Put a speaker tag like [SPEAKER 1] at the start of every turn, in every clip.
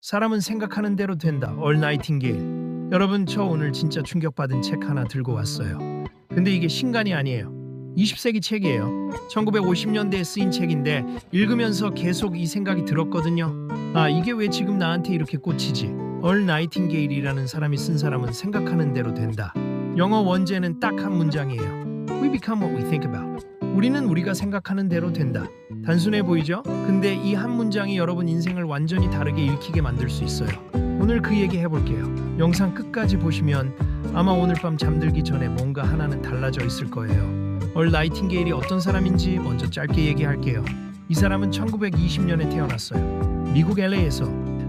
[SPEAKER 1] 사람은 생각하는 대로 된다. 얼 나이팅게일. 여러분, 저 오늘 진짜 충격받은 책 하나 들고 왔어요. 근데 이게 신간이 아니에요. 20세기 책이에요. 1950년대에 쓰인 책인데 읽으면서 계속 이 생각이 들었거든요. 아, 이게 왜 지금 나한테 이렇게 꽂히지? 얼 나이팅게일이라는 사람이 쓴 사람은 생각하는 대로 된다. 영어 원제는 딱 한 문장이에요. We become what we think about. 우리는 우리가 생각하는 대로 된다. 단순해 보이죠? 근데 이 한 문장이 여러분 인생을 완전히 다르게 읽히게 만들 수 있어요. 오늘 그 얘기 해볼게요. 영상 끝까지 보시면 아마 오늘 밤 잠들기 전에 뭔가 하나는 달라져 있을 거예요. 얼 나이팅게일이 어떤 사람인지 먼저 짧게 얘기할게요. 이 사람은 1920년에 태어났어요. 미국 LA에서.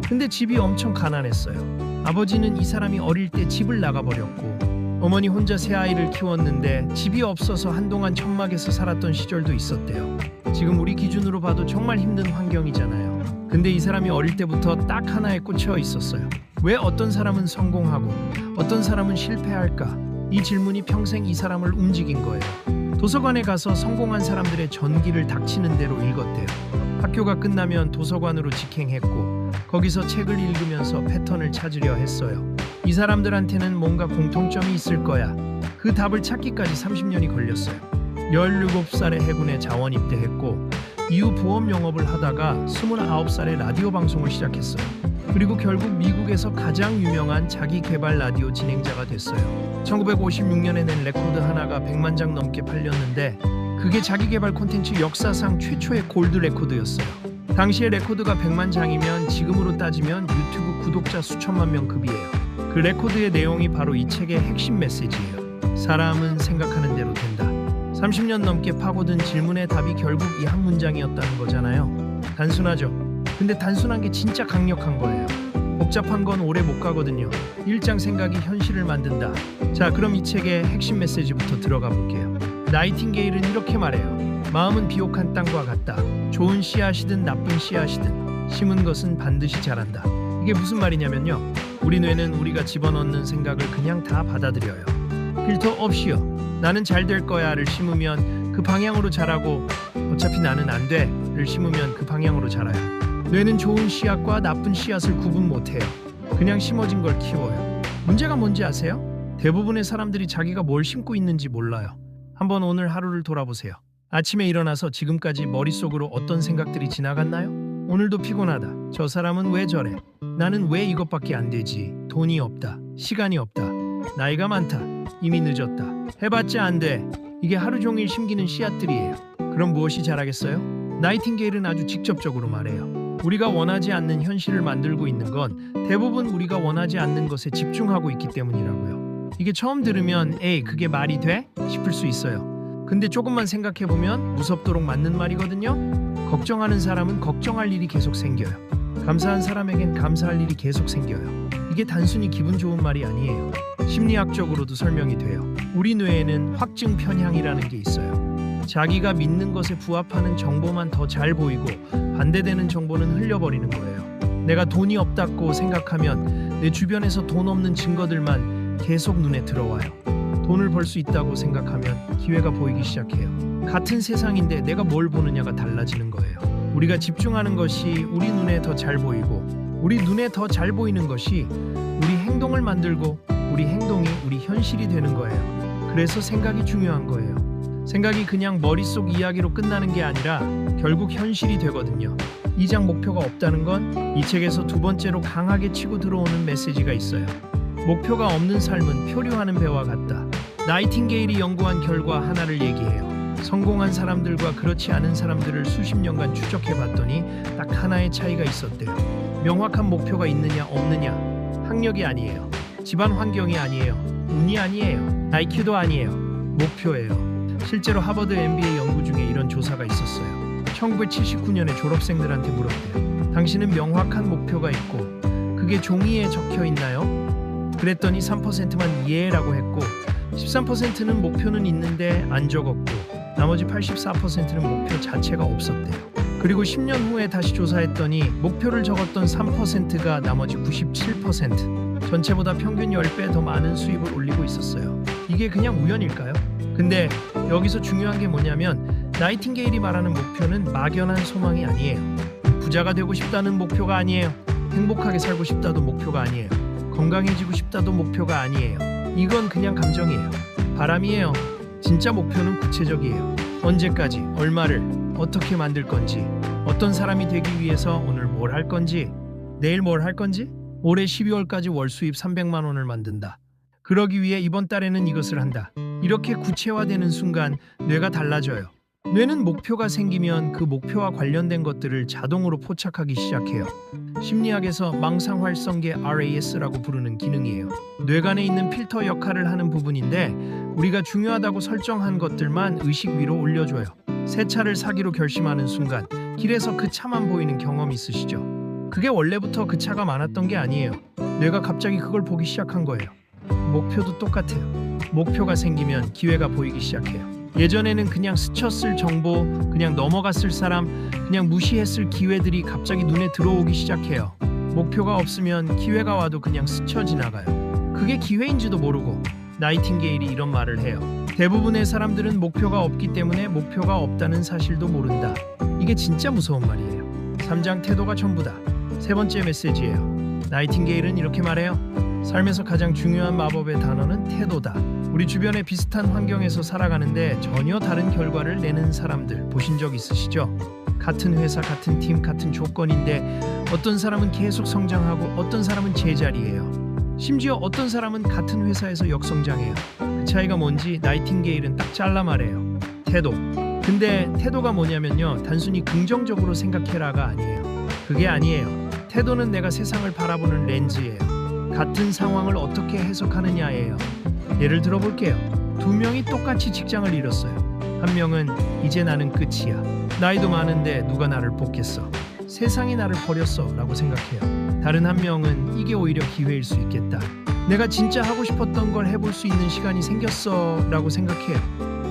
[SPEAKER 1] 근데 집이 엄청 가난했어요. 아버지는 이 사람이 어릴 때 집을 나가버렸고 어머니 혼자 세 아이를 키웠는데 집이 없어서 한동안 천막에서 살았던 시절도 있었대요. 지금 우리 기준으로 봐도 정말 힘든 환경이잖아요. 근데 이 사람이 어릴 때부터 딱 하나에 꽂혀 있었어요. 왜 어떤 사람은 성공하고 어떤 사람은 실패할까? 이 질문이 평생 이 사람을 움직인 거예요. 도서관에 가서 성공한 사람들의 전기를 닥치는 대로 읽었대요. 학교가 끝나면 도서관으로 직행했고 거기서 책을 읽으면서 패턴을 찾으려 했어요. 이 사람들한테는 뭔가 공통점이 있을 거야. 그 답을 찾기까지 30년이 걸렸어요. 17살에 해군에 자원 입대했고 이후 보험 영업을 하다가 29살에 라디오 방송을 시작했어요. 그리고 결국 미국에서 가장 유명한 자기 개발 라디오 진행자가 됐어요. 1956년에 낸 레코드 하나가 100만 장 넘게 팔렸는데 그게 자기 개발 콘텐츠 역사상 최초의 골드 레코드였어요. 당시의 레코드가 100만 장이면 지금으로 따지면 유튜브 구독자 수천만 명 급이에요. 그 레코드의 내용이 바로 이 책의 핵심 메시지예요. 사람은 생각하는 대로 된다. 30년 넘게 파고든 질문의 답이 결국 이 한 문장이었다는 거잖아요. 단순하죠? 근데 단순한 게 진짜 강력한 거예요. 복잡한 건 오래 못 가거든요. 일장 생각이 현실을 만든다. 자, 그럼 이 책의 핵심 메시지부터 들어가 볼게요. 나이팅게일은 이렇게 말해요. 마음은 비옥한 땅과 같다. 좋은 씨앗이든 나쁜 씨앗이든 심은 것은 반드시 자란다. 이게 무슨 말이냐면요. 우리 뇌는 우리가 집어넣는 생각을 그냥 다 받아들여요. 필터 없이요. 나는 잘 될 거야를 심으면 그 방향으로 자라고 어차피 나는 안 돼를 심으면 그 방향으로 자라요. 뇌는 좋은 씨앗과 나쁜 씨앗을 구분 못해요. 그냥 심어진 걸 키워요. 문제가 뭔지 아세요? 대부분의 사람들이 자기가 뭘 심고 있는지 몰라요. 한번 오늘 하루를 돌아보세요. 아침에 일어나서 지금까지 머릿속으로 어떤 생각들이 지나갔나요? 오늘도 피곤하다. 저 사람은 왜 저래? 나는 왜 이것밖에 안 되지? 돈이 없다. 시간이 없다. 나이가 많다. 이미 늦었다. 해봤자 안 돼. 이게 하루 종일 심기는 씨앗들이에요. 그럼 무엇이 자라겠어요? 나이팅게일은 아주 직접적으로 말해요. 우리가 원하지 않는 현실을 만들고 있는 건 대부분 우리가 원하지 않는 것에 집중하고 있기 때문이라고요. 이게 처음 들으면 에이, 그게 말이 돼? 싶을 수 있어요. 근데 조금만 생각해보면 무섭도록 맞는 말이거든요. 걱정하는 사람은 걱정할 일이 계속 생겨요. 감사한 사람에겐 감사할 일이 계속 생겨요. 이게 단순히 기분 좋은 말이 아니에요. 심리학적으로도 설명이 돼요. 우리 뇌에는 확증 편향이라는 게 있어요. 자기가 믿는 것에 부합하는 정보만 더 잘 보이고 반대되는 정보는 흘려버리는 거예요. 내가 돈이 없다고 생각하면 내 주변에서 돈 없는 증거들만 계속 눈에 들어와요. 돈을 벌 수 있다고 생각하면 기회가 보이기 시작해요. 같은 세상인데 내가 뭘 보느냐가 달라지는 거예요. 우리가 집중하는 것이 우리 눈에 더 잘 보이고 우리 눈에 더 잘 보이는 것이 우리 행동을 만들고 우리 행동이 우리 현실이 되는 거예요. 그래서 생각이 중요한 거예요. 생각이 그냥 머릿속 이야기로 끝나는 게 아니라 결국 현실이 되거든요. 이 장 목표가 없다는 건 이 책에서 두 번째로 강하게 치고 들어오는 메시지가 있어요. 목표가 없는 삶은 표류하는 배와 같다. 나이팅게일이 연구한 결과 하나를 얘기해요. 성공한 사람들과 그렇지 않은 사람들을 수십 년간 추적해 봤더니 딱 하나의 차이가 있었대요. 명확한 목표가 있느냐 없느냐. 학력이 아니에요. 집안 환경이 아니에요. 운이 아니에요. IQ도 아니에요. 목표예요. 실제로 하버드 MBA 연구 중에 이런 조사가 있었어요. 1979년에 졸업생들한테 물었대요. 당신은 명확한 목표가 있고 그게 종이에 적혀 있나요? 그랬더니 3%만 예라고 했고 13%는 목표는 있는데 안 적었고 나머지 84%는 목표 자체가 없었대요. 그리고 10년 후에 다시 조사했더니 목표를 적었던 3%가 나머지 97%, 전체보다 평균 10배 더 많은 수입을 올리고 있었어요. 이게 그냥 우연일까요? 근데 여기서 중요한 게 뭐냐면 나이팅게일이 말하는 목표는 막연한 소망이 아니에요. 부자가 되고 싶다는 목표가 아니에요. 행복하게 살고 싶다도 목표가 아니에요. 건강해지고 싶다도 목표가 아니에요. 이건 그냥 감정이에요. 바람이에요. 진짜 목표는 구체적이에요. 언제까지, 얼마를, 어떻게 만들 건지, 어떤 사람이 되기 위해서 오늘 뭘 할 건지, 내일 뭘 할 건지, 올해 12월까지 월 수입 300만 원을 만든다. 그러기 위해 이번 달에는 이것을 한다. 이렇게 구체화되는 순간 뇌가 달라져요. 뇌는 목표가 생기면 그 목표와 관련된 것들을 자동으로 포착하기 시작해요. 심리학에서 망상활성계 RAS라고 부르는 기능이에요. 뇌간에 있는 필터 역할을 하는 부분인데 우리가 중요하다고 설정한 것들만 의식 위로 올려줘요. 새 차를 사기로 결심하는 순간 길에서 그 차만 보이는 경험 있으시죠? 그게 원래부터 그 차가 많았던 게 아니에요. 뇌가 갑자기 그걸 보기 시작한 거예요. 목표도 똑같아요. 목표가 생기면 기회가 보이기 시작해요. 예전에는 그냥 스쳤을 정보, 그냥 넘어갔을 사람, 그냥 무시했을 기회들이 갑자기 눈에 들어오기 시작해요. 목표가 없으면 기회가 와도 그냥 스쳐 지나가요. 그게 기회인지도 모르고. 나이팅게일이 이런 말을 해요. 대부분의 사람들은 목표가 없기 때문에 목표가 없다는 사실도 모른다. 이게 진짜 무서운 말이에요. 3장 태도가 전부다. 세 번째 메시지예요. 나이팅게일은 이렇게 말해요. 삶에서 가장 중요한 마법의 단어는 태도다. 우리 주변에 비슷한 환경에서 살아가는데 전혀 다른 결과를 내는 사람들 보신 적 있으시죠? 같은 회사, 같은 팀, 같은 조건인데 어떤 사람은 계속 성장하고 어떤 사람은 제자리예요. 심지어 어떤 사람은 같은 회사에서 역성장해요. 그 차이가 뭔지 나이팅게일은 딱 잘라 말해요. 태도. 근데 태도가 뭐냐면요. 단순히 긍정적으로 생각해라가 아니에요. 그게 아니에요. 태도는 내가 세상을 바라보는 렌즈예요. 같은 상황을 어떻게 해석하느냐예요. 예를 들어볼게요. 두 명이 똑같이 직장을 잃었어요. 한 명은 이제 나는 끝이야. 나이도 많은데 누가 나를 뽑겠어. 세상이 나를 버렸어 라고 생각해요. 다른 한 명은 이게 오히려 기회일 수 있겠다. 내가 진짜 하고 싶었던 걸 해볼 수 있는 시간이 생겼어 라고 생각해요.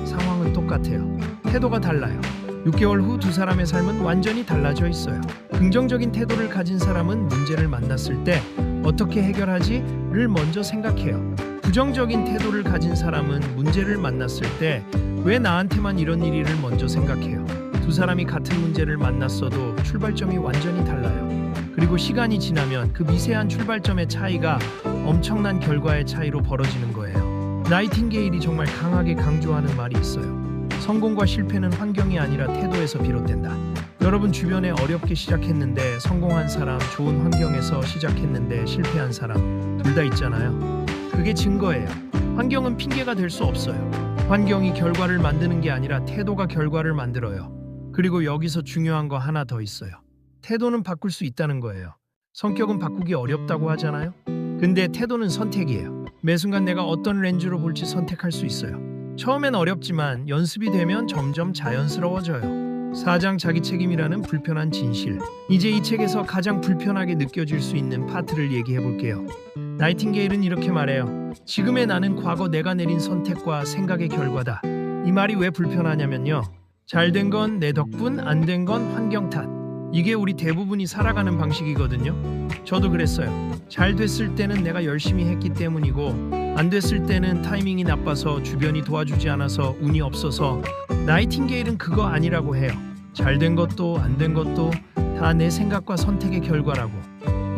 [SPEAKER 1] 상황은 똑같아요. 태도가 달라요. 6개월 후 두 사람의 삶은 완전히 달라져 있어요. 긍정적인 태도를 가진 사람은 문제를 만났을 때 어떻게 해결하지를 먼저 생각해요. 부정적인 태도를 가진 사람은 문제를 만났을 때 왜 나한테만 이런 일이를 먼저 생각해요. 두 사람이 같은 문제를 만났어도 출발점이 완전히 달라요. 그리고 시간이 지나면 그 미세한 출발점의 차이가 엄청난 결과의 차이로 벌어지는 거예요. 나이팅게일이 정말 강하게 강조하는 말이 있어요. 성공과 실패는 환경이 아니라 태도에서 비롯된다. 여러분 주변에 어렵게 시작했는데 성공한 사람, 좋은 환경에서 시작했는데 실패한 사람 둘 다 있잖아요. 그게 증거예요. 환경은 핑계가 될 수 없어요. 환경이 결과를 만드는 게 아니라 태도가 결과를 만들어요. 그리고 여기서 중요한 거 하나 더 있어요. 태도는 바꿀 수 있다는 거예요. 성격은 바꾸기 어렵다고 하잖아요. 근데 태도는 선택이에요. 매 순간 내가 어떤 렌즈로 볼지 선택할 수 있어요. 처음엔 어렵지만 연습이 되면 점점 자연스러워져요. 4장 자기 책임이라는 불편한 진실. 이제 이 책에서 가장 불편하게 느껴질 수 있는 파트를 얘기해 볼게요. 나이팅게일은 이렇게 말해요. 지금의 나는 과거 내가 내린 선택과 생각의 결과다. 이 말이 왜 불편하냐면요. 잘 된 건 내 덕분, 안 된 건 환경 탓. 이게 우리 대부분이 살아가는 방식이거든요. 저도 그랬어요. 잘 됐을 때는 내가 열심히 했기 때문이고 안 됐을 때는 타이밍이 나빠서 주변이 도와주지 않아서 운이 없어서. 나이팅게일은 그거 아니라고 해요. 잘 된 것도 안 된 것도 다 내 생각과 선택의 결과라고.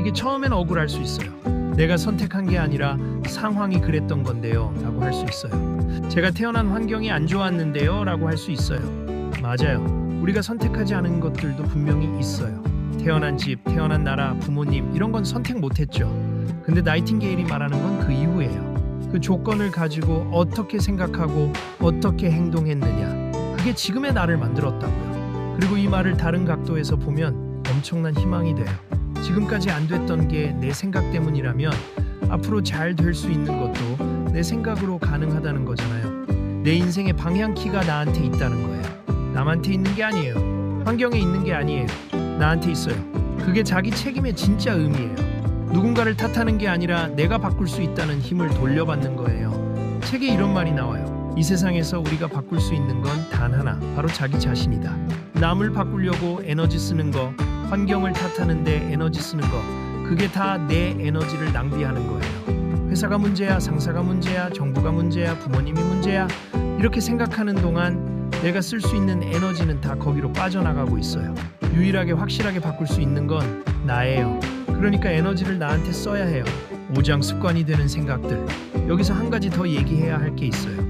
[SPEAKER 1] 이게 처음엔 억울할 수 있어요. 내가 선택한 게 아니라 상황이 그랬던 건데요 라고 할 수 있어요. 제가 태어난 환경이 안 좋았는데요 라고 할 수 있어요. 맞아요. 우리가 선택하지 않은 것들도 분명히 있어요. 태어난 집, 태어난 나라, 부모님 이런 건 선택 못했죠. 근데 나이팅게일이 말하는 건 그 이후예요. 그 조건을 가지고 어떻게 생각하고 어떻게 행동했느냐. 그게 지금의 나를 만들었다고요. 그리고 이 말을 다른 각도에서 보면 엄청난 희망이 돼요. 지금까지 안 됐던 게 내 생각 때문이라면 앞으로 잘 될 수 있는 것도 내 생각으로 가능하다는 거잖아요. 내 인생의 방향키가 나한테 있다는 거예요. 남한테 있는 게 아니에요. 환경에 있는 게 아니에요. 나한테 있어요. 그게 자기 책임의 진짜 의미예요. 누군가를 탓하는 게 아니라 내가 바꿀 수 있다는 힘을 돌려받는 거예요. 책에 이런 말이 나와요. 이 세상에서 우리가 바꿀 수 있는 건 단 하나, 바로 자기 자신이다. 남을 바꾸려고 에너지 쓰는 거, 환경을 탓하는데 에너지 쓰는 거, 그게 다 내 에너지를 낭비하는 거예요. 회사가 문제야, 상사가 문제야, 정부가 문제야, 부모님이 문제야 이렇게 생각하는 동안 내가 쓸 수 있는 에너지는 다 거기로 빠져나가고 있어요. 유일하게 확실하게 바꿀 수 있는 건 나예요. 그러니까 에너지를 나한테 써야 해요. 5장 습관이 되는 생각들. 여기서 한 가지 더 얘기해야 할 게 있어요.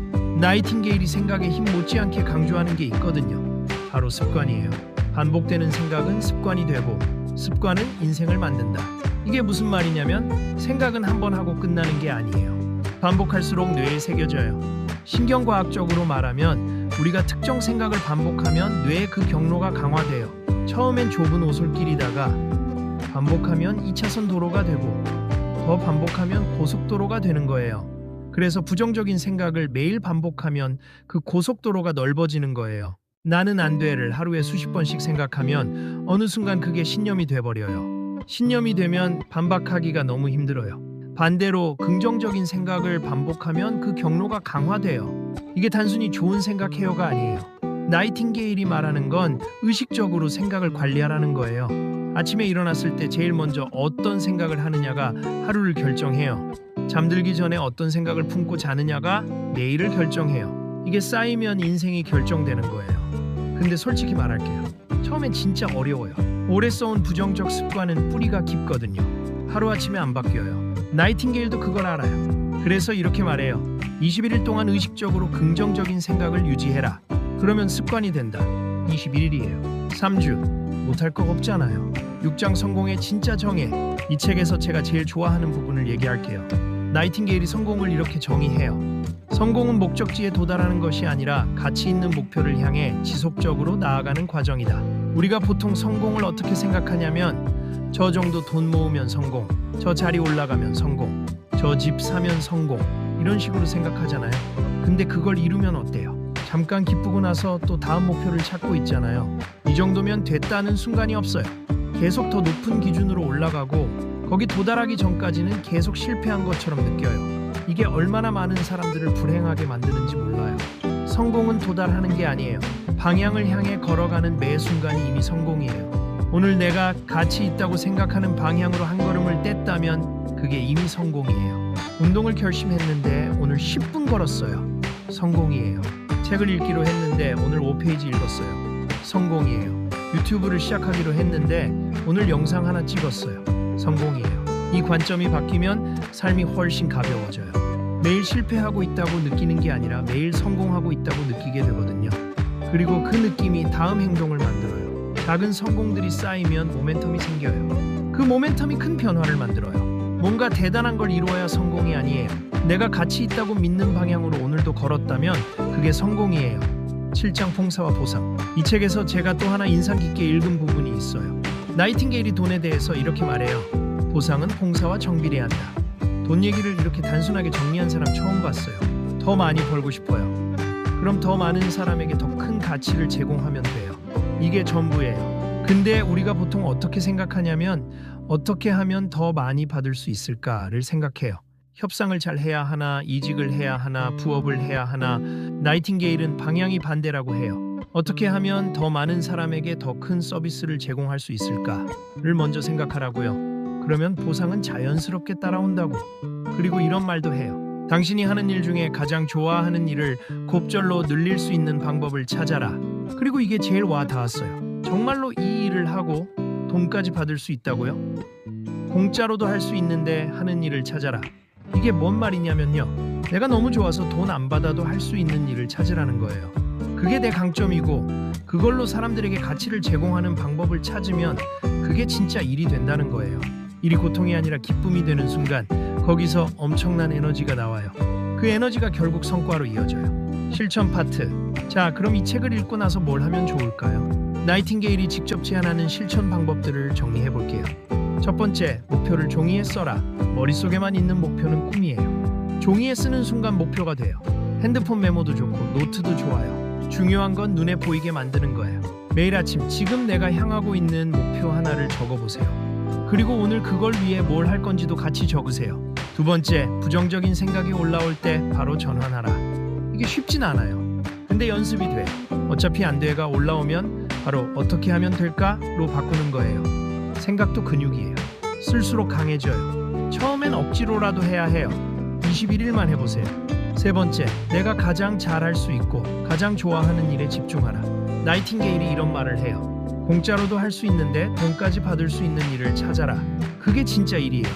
[SPEAKER 1] 나이팅게일이 생각에 힘 못지않게 강조하는 게 있거든요. 바로 습관이에요. 반복되는 생각은 습관이 되고 습관은 인생을 만든다. 이게 무슨 말이냐면 생각은 한 번 하고 끝나는 게 아니에요. 반복할수록 뇌에 새겨져요. 신경과학적으로 말하면 우리가 특정 생각을 반복하면 뇌의 그 경로가 강화돼요. 처음엔 좁은 오솔길이다가 반복하면 2차선 도로가 되고 더 반복하면 고속도로가 되는 거예요. 그래서 부정적인 생각을 매일 반복하면 그 고속도로가 넓어지는 거예요. 나는 안 돼를 하루에 수십 번씩 생각하면 어느 순간 그게 신념이 돼버려요. 신념이 되면 반박하기가 너무 힘들어요. 반대로 긍정적인 생각을 반복하면 그 경로가 강화돼요. 이게 단순히 좋은 생각해요가 아니에요. 나이팅게일이 말하는 건 의식적으로 생각을 관리하라는 거예요. 아침에 일어났을 때 제일 먼저 어떤 생각을 하느냐가 하루를 결정해요. 잠들기 전에 어떤 생각을 품고 자느냐가 내일을 결정해요. 이게 쌓이면 인생이 결정되는 거예요. 근데 솔직히 말할게요. 처음엔 진짜 어려워요. 오래 써온 부정적 습관은 뿌리가 깊거든요. 하루아침에 안 바뀌어요. 나이팅게일도 그걸 알아요. 그래서 이렇게 말해요. 21일 동안 의식적으로 긍정적인 생각을 유지해라. 그러면 습관이 된다. 21일이에요. 3주. 못할 거 없잖아요. 6장 성공의 진짜 정의. 이 책에서 제가 제일 좋아하는 부분을 얘기할게요. 나이팅게일이 성공을 이렇게 정의해요. 성공은 목적지에 도달하는 것이 아니라 가치 있는 목표를 향해 지속적으로 나아가는 과정이다. 우리가 보통 성공을 어떻게 생각하냐면 저 정도 돈 모으면 성공, 저 자리 올라가면 성공, 저 집 사면 성공 이런 식으로 생각하잖아요. 근데 그걸 이루면 어때요? 잠깐 기쁘고 나서 또 다음 목표를 찾고 있잖아요. 이 정도면 됐다는 순간이 없어요. 계속 더 높은 기준으로 올라가고 거기 도달하기 전까지는 계속 실패한 것처럼 느껴요. 이게 얼마나 많은 사람들을 불행하게 만드는지 몰라요. 성공은 도달하는 게 아니에요. 방향을 향해 걸어가는 매 순간이 이미 성공이에요. 오늘 내가 가치 있다고 생각하는 방향으로 한 걸음을 뗐다면 그게 이미 성공이에요. 운동을 결심했는데 오늘 10분 걸었어요. 성공이에요. 책을 읽기로 했는데 오늘 5페이지 읽었어요. 성공이에요. 유튜브를 시작하기로 했는데 오늘 영상 하나 찍었어요. 성공이에요. 이 관점이 바뀌면 삶이 훨씬 가벼워져요. 매일 실패하고 있다고 느끼는 게 아니라 매일 성공하고 있다고 느끼게 되거든요. 그리고 그 느낌이 다음 행동을 만들어요. 작은 성공들이 쌓이면 모멘텀이 생겨요. 그 모멘텀이 큰 변화를 만들어요. 뭔가 대단한 걸 이루어야 성공이 아니에요. 내가 가치 있다고 믿는 방향으로 오늘도 걸었다면 그게 성공이에요. 7장 봉사와 보상. 이 책에서 제가 또 하나 인상 깊게 읽은 부분이 있어요. 나이팅게일이 돈에 대해서 이렇게 말해요. 보상은 봉사와 정비례한다. 돈 얘기를 이렇게 단순하게 정리한 사람 처음 봤어요. 더 많이 벌고 싶어요. 그럼 더 많은 사람에게 더 큰 가치를 제공하면 돼요. 이게 전부예요. 근데 우리가 보통 어떻게 생각하냐면 어떻게 하면 더 많이 받을 수 있을까를 생각해요. 협상을 잘 해야 하나, 이직을 해야 하나, 부업을 해야 하나. 나이팅게일은 방향이 반대라고 해요. 어떻게 하면 더 많은 사람에게 더 큰 서비스를 제공할 수 있을까를 먼저 생각하라고요. 그러면 보상은 자연스럽게 따라온다고. 그리고 이런 말도 해요. 당신이 하는 일 중에 가장 좋아하는 일을 곱절로 늘릴 수 있는 방법을 찾아라. 그리고 이게 제일 와 닿았어요. 정말로 이 일을 하고 돈까지 받을 수 있다고요? 공짜로도 할 수 있는데 하는 일을 찾아라. 이게 뭔 말이냐면요. 내가 너무 좋아서 돈 안 받아도 할 수 있는 일을 찾으라는 거예요. 그게 내 강점이고 그걸로 사람들에게 가치를 제공하는 방법을 찾으면 그게 진짜 일이 된다는 거예요. 일이 고통이 아니라 기쁨이 되는 순간 거기서 엄청난 에너지가 나와요. 그 에너지가 결국 성과로 이어져요. 실천 파트. 자, 그럼 이 책을 읽고 나서 뭘 하면 좋을까요? 나이팅게일이 직접 제안하는 실천 방법들을 정리해 볼게요. 첫 번째, 목표를 종이에 써라. 머릿속에만 있는 목표는 꿈이에요. 종이에 쓰는 순간 목표가 돼요. 핸드폰 메모도 좋고 노트도 좋아요. 중요한 건 눈에 보이게 만드는 거예요. 매일 아침 지금 내가 향하고 있는 목표 하나를 적어보세요. 그리고 오늘 그걸 위해 뭘 할 건지도 같이 적으세요. 두 번째, 부정적인 생각이 올라올 때 바로 전환하라. 이게 쉽진 않아요. 근데 연습이 돼. 어차피 안 돼가 올라오면 바로 어떻게 하면 될까로 바꾸는 거예요. 생각도 근육이에요. 쓸수록 강해져요. 처음엔 억지로라도 해야 해요. 21일만 해보세요. 세 번째, 내가 가장 잘할 수 있고 가장 좋아하는 일에 집중하라. 나이팅게일이 이런 말을 해요. 공짜로도 할 수 있는데 돈까지 받을 수 있는 일을 찾아라. 그게 진짜 일이에요.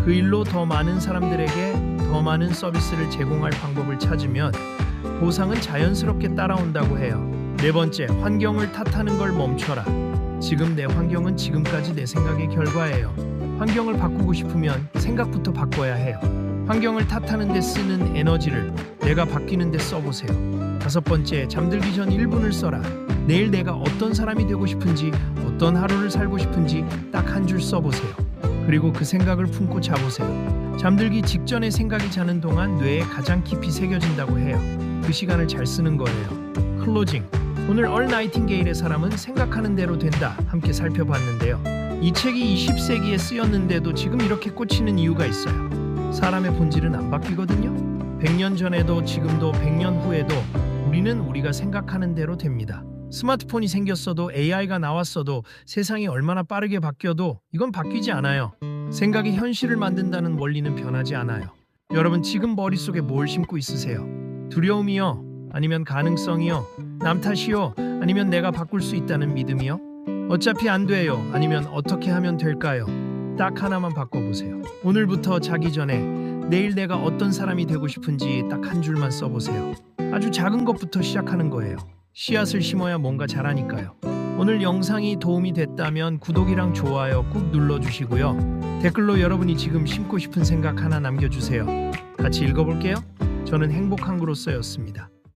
[SPEAKER 1] 그 일로 더 많은 사람들에게 더 많은 서비스를 제공할 방법을 찾으면 보상은 자연스럽게 따라온다고 해요. 네 번째, 환경을 탓하는 걸 멈춰라. 지금 내 환경은 지금까지 내 생각의 결과예요. 환경을 바꾸고 싶으면 생각부터 바꿔야 해요. 환경을 탓하는 데 쓰는 에너지를 내가 바뀌는 데 써보세요. 다섯 번째, 잠들기 전 1분을 써라. 내일 내가 어떤 사람이 되고 싶은지, 어떤 하루를 살고 싶은지 딱 한 줄 써보세요. 그리고 그 생각을 품고 자보세요. 잠들기 직전에 생각이 자는 동안 뇌에 가장 깊이 새겨진다고 해요. 그 시간을 잘 쓰는 거예요. 클로징. 오늘 얼 나이팅게일의 사람은 생각하는 대로 된다 함께 살펴봤는데요. 이 책이 20세기에 쓰였는데도 지금 이렇게 꽂히는 이유가 있어요. 사람의 본질은 안 바뀌거든요. 100년 전에도 지금도 100년 후에도 우리는 우리가 생각하는 대로 됩니다. 스마트폰이 생겼어도 AI가 나왔어도 세상이 얼마나 빠르게 바뀌어도 이건 바뀌지 않아요. 생각이 현실을 만든다는 원리는 변하지 않아요. 여러분 지금 머릿속에 뭘 심고 있으세요? 두려움이요? 아니면 가능성이요? 남 탓이요? 아니면 내가 바꿀 수 있다는 믿음이요? 어차피 안 돼요? 아니면 어떻게 하면 될까요? 딱 하나만 바꿔보세요. 오늘부터 자기 전에 내일 내가 어떤 사람이 되고 싶은지 딱 한 줄만 써보세요. 아주 작은 것부터 시작하는 거예요. 씨앗을 심어야 뭔가 자라니까요. 오늘 영상이 도움이 됐다면 구독이랑 좋아요 꾹 눌러주시고요. 댓글로 여러분이 지금 심고 싶은 생각 하나 남겨주세요. 같이 읽어볼게요. 저는 행복한그로서였습니다.